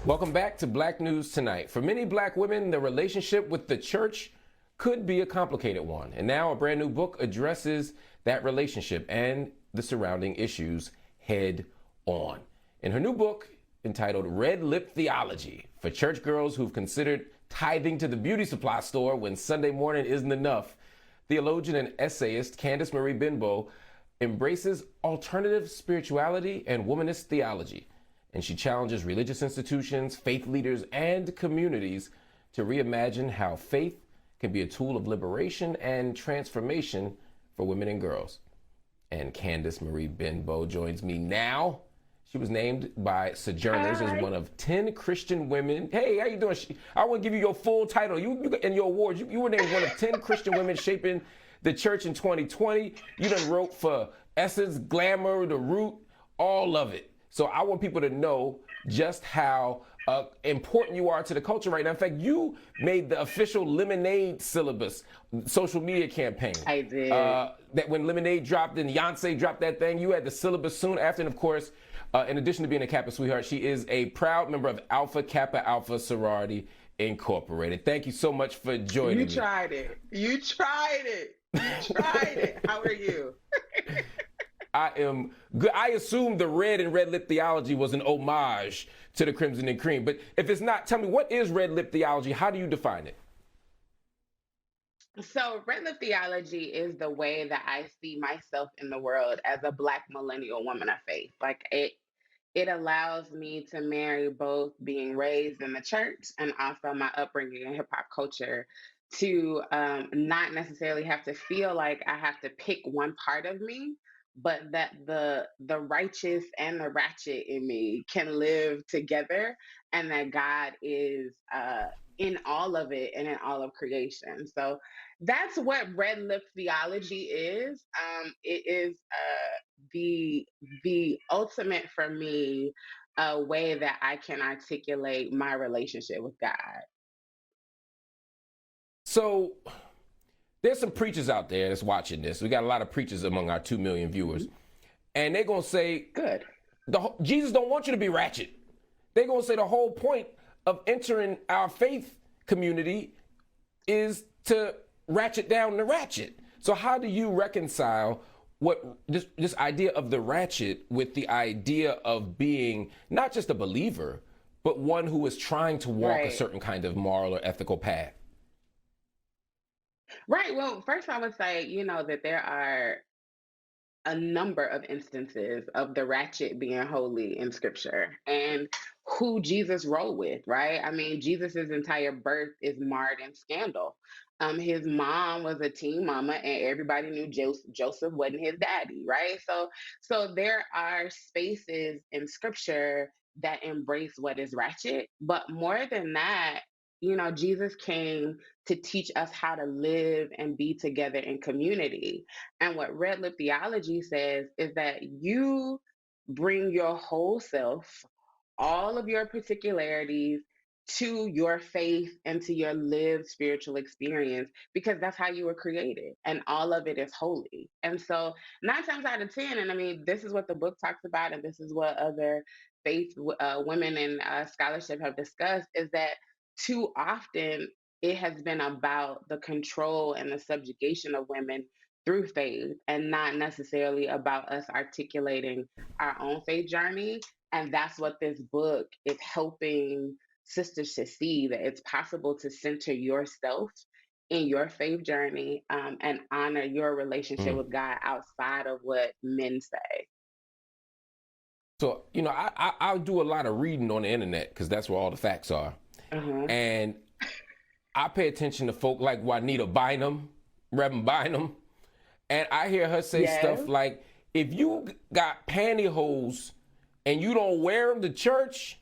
Welcome back to Black News Tonight. For many black women, the relationship with the church could be a complicated one. And now a brand new book addresses that relationship and the surrounding issues head on. In her new book, entitled Lip Theology, for church girls who've considered tithing to the beauty supply store when Sunday morning isn't enough, theologian and essayist Candice Marie Benbow embraces alternative spirituality and womanist theology. And she challenges religious institutions, faith leaders, and communities to reimagine how faith can be a tool of liberation and transformation for women and girls. And Candice Marie Benbow joins me now. She was named by Sojourners as one of 10 Christian women. Hey, how you doing? I want to give you your full title. You and your awards. You were named one of 10 Christian women shaping the church in 2020. You done wrote for Essence, Glamour, The Root, all of it. So I want people to know just how important you are to the culture right now. In fact, you made the official Lemonade syllabus social media campaign. I did. That when Lemonade dropped and Beyonce dropped that thing, you had the syllabus soon after. And of course, in addition to being a Kappa sweetheart, she is a proud member of Alpha Kappa Alpha Sorority Incorporated. Thank you so much for joining me. You tried it. You tried it. You tried it. How are you? I am good. I assume the red and red lip theology was an homage to the Crimson and Cream. But if it's not, tell me, what is red lip theology? How do you define it? So, red lip theology is the way that I see myself in the world as a Black millennial woman of faith. Like it allows me to marry both being raised in the church and also my upbringing in hip hop culture to not necessarily have to feel like I have to pick one part of me, but that the righteous and the ratchet in me can live together, and that God is in all of it and in all of creation. So that's what red lip theology is. It is the ultimate for me way that I can articulate my relationship with God. So there's some preachers out there that's watching this. We got a lot of preachers among our 2 million viewers. And they're going to say, good. Jesus don't want you to be ratchet. They're going to say the whole point of entering our faith community is to ratchet down the ratchet. So how do you reconcile what this idea of the ratchet with the idea of being not just a believer, but one who is trying to walk a certain kind of moral or ethical path? Right. Well, first I would say, that there are a number of instances of the ratchet being holy in scripture and who Jesus rolled with, right? I mean, Jesus's entire birth is marred in scandal. His mom was a teen mama and everybody knew Joseph wasn't his daddy, right? So there are spaces in scripture that embrace what is ratchet, but more than that, Jesus came to teach us how to live and be together in community. And what red lip theology says is that you bring your whole self, all of your particularities, to your faith and to your lived spiritual experience, because that's how you were created and all of it is holy. And so 9 times out of 10, and I mean, this is what the book talks about, and this is what other faith women in scholarship have discussed, is that too often it has been about the control and the subjugation of women through faith and not necessarily about us articulating our own faith journey. And that's what this book is helping sisters to see, that it's possible to center yourself in your faith journey and honor your relationship with God outside of what men say. So, I do a lot of reading on the internet because that's where all the facts are. And I pay attention to folk like Juanita Bynum, Reverend Bynum, and I hear her say stuff like, if you got pantyhose and you don't wear them to church,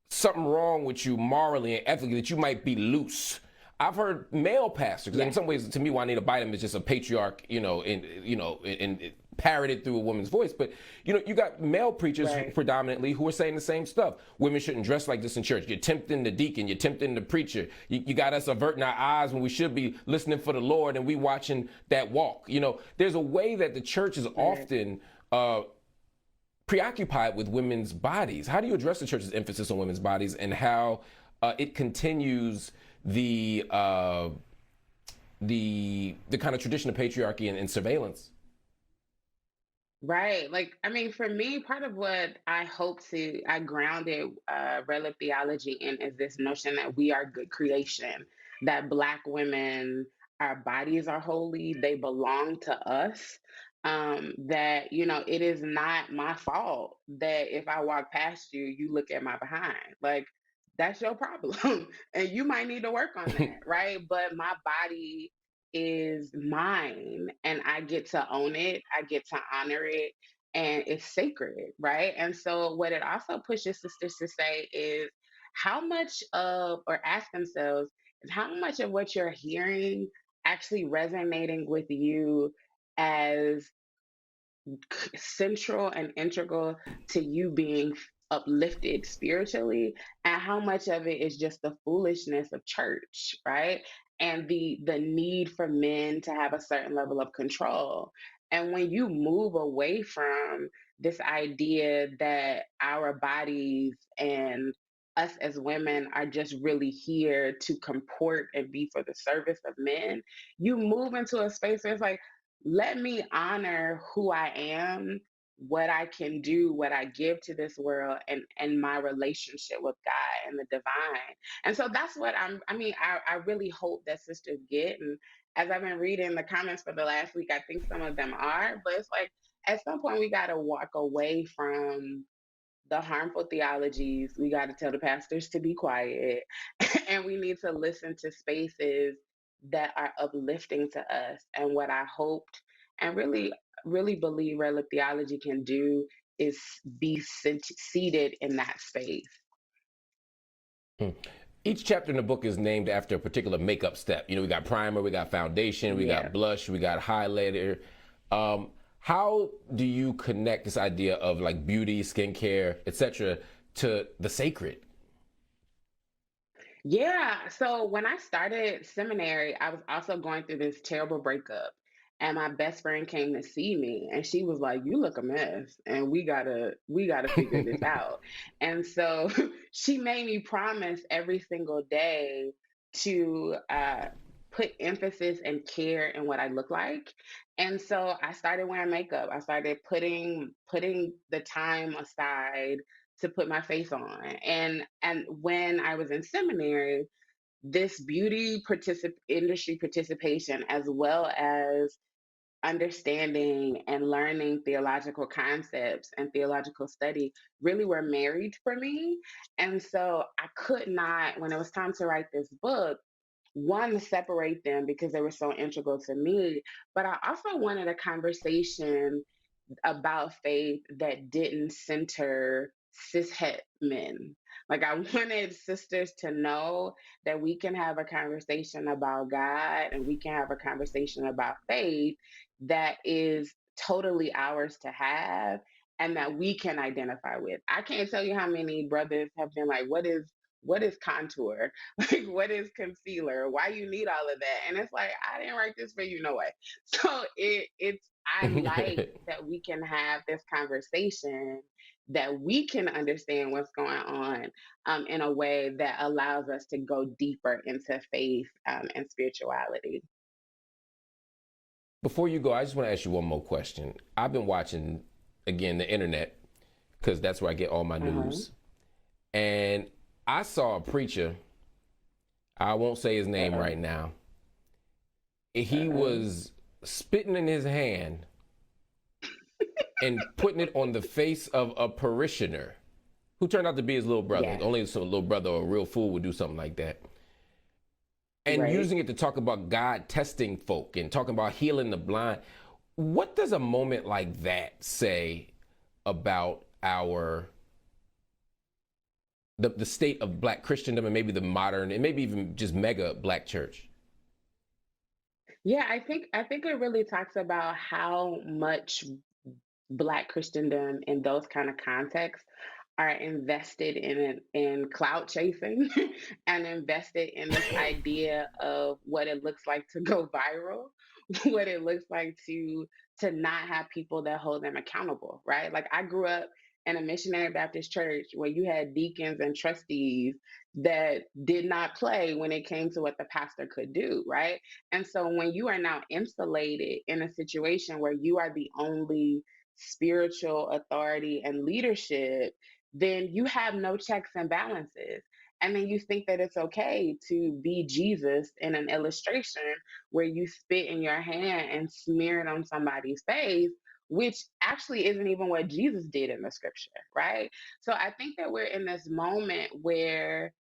something wrong with you morally and ethically, that you might be loose. I've heard male pastors, in some ways, to me, Juanita Bynum is just a patriarch, in parroted through a woman's voice. But, you got male preachers predominantly who are saying the same stuff. Women shouldn't dress like this in church. You're tempting the deacon. You're tempting the preacher. You got us averting our eyes when we should be listening for the Lord and we watching that walk. There's a way that the church is often preoccupied with women's bodies. How do you address the church's emphasis on women's bodies and how it continues the kind of tradition of patriarchy and surveillance? Right. Like, I mean, for me, part of what I grounded Lip Theology in is this notion that we are good creation, that Black women, our bodies are holy, they belong to us. That, it is not my fault that if I walk past you, you look at my behind. Like, that's your problem. And you might need to work on that. Right. But my body is mine and I get to own it, I get to honor it, and it's sacred, right? And so, what it also pushes sisters to say is how much of, or ask themselves, is how much of what you're hearing actually resonating with you as central and integral to you being uplifted spiritually, and how much of it is just the foolishness of church, right? And the need for men to have a certain level of control. And when you move away from this idea that our bodies and us as women are just really here to comport and be for the service of men, you move into a space where it's like, let me honor who I am, what I can do, what I give to this world, and my relationship with God and the divine. And so that's what I really hope that sisters get. And as I've been reading the comments for the last week, I think some of them are, but it's like at some point we got to walk away from the harmful theologies. We got to tell the pastors to be quiet, and we need to listen to spaces that are uplifting to us. And what I hoped and really believe Red Lip Theology can do is be seated in that space. Hmm. Each chapter in the book is named after a particular makeup step. We got primer, we got foundation, we Yeah. got blush, we got highlighter. How do you connect this idea of like beauty, skincare, etc., to the sacred? Yeah. So when I started seminary, I was also going through this terrible breakup. And my best friend came to see me and she was like, "You look a mess and we gotta figure this out." And so she made me promise every single day to put emphasis and care in what I look like. And so I started wearing makeup. I started putting the time aside to put my face on. And when I was in seminary, this industry participation, as well as understanding and learning theological concepts and theological study, really were married for me. And so I could not, when it was time to write this book, one, separate them because they were so integral to me, but I also wanted a conversation about faith that didn't center cishet men. Like, I wanted sisters to know that we can have a conversation about God and we can have a conversation about faith that is totally ours to have and that we can identify with. I can't tell you how many brothers have been like, what is contour? Like, what is concealer? Why you need all of that? And it's like, I didn't write this for you, no way. So it's I like that we can have this conversation, that we can understand what's going on in a way that allows us to go deeper into faith and spirituality. Before you go, I just want to ask you one more question. I've been watching, again, the internet, because that's where I get all my Uh-huh. news. And I saw a preacher, I won't say his name Uh-oh. right now. He Uh-oh. was spitting in his hand and putting it on the face of a parishioner who turned out to be his little brother. Yes. Only so a little brother or a real fool would do something like that. And Right. using it to talk about God testing folk and talking about healing the blind. What does a moment like that say about the state of Black Christendom and maybe the modern and maybe even just mega Black church? Yeah, I think it really talks about how much Black Christendom in those kind of contexts are invested in clout chasing and invested in this idea of what it looks like to go viral, what it looks like to not have people that hold them accountable, right? Like I grew up in a missionary Baptist church where you had deacons and trustees that did not play when it came to what the pastor could do, right? And so when you are now insulated in a situation where you are the only spiritual authority and leadership, then you have no checks and balances. And then you think that it's okay to be Jesus in an illustration where you spit in your hand and smear it on somebody's face, which actually isn't even what Jesus did in the scripture, right? So I think that we're in this moment where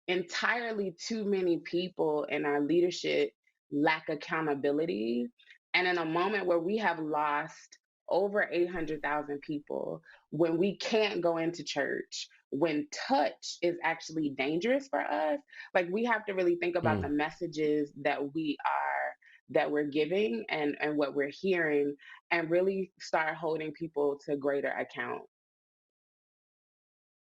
entirely too many people in our leadership lack accountability. And in a moment where we have lost over 800,000 people, when we can't go into church, when touch is actually dangerous for us, like we have to really think about the Mm. messages that we're giving and what we're hearing and really start holding people to greater account.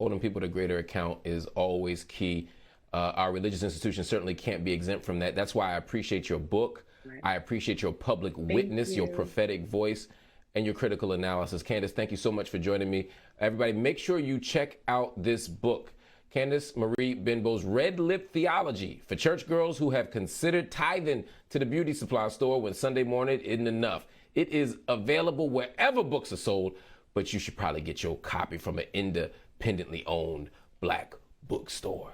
Holding people to greater account is always key. Our religious institutions certainly can't be exempt from that. That's why I appreciate your book. Right. I appreciate your public Thank witness, your you. prophetic voice, and your critical analysis. Candice, thank you so much for joining me. Everybody, make sure you check out this book, Candice Marie Benbow's Red Lip Theology, for church girls who have considered tithing to the beauty supply store when Sunday morning isn't enough. It is available wherever books are sold, but you should probably get your copy from an independently owned black bookstore.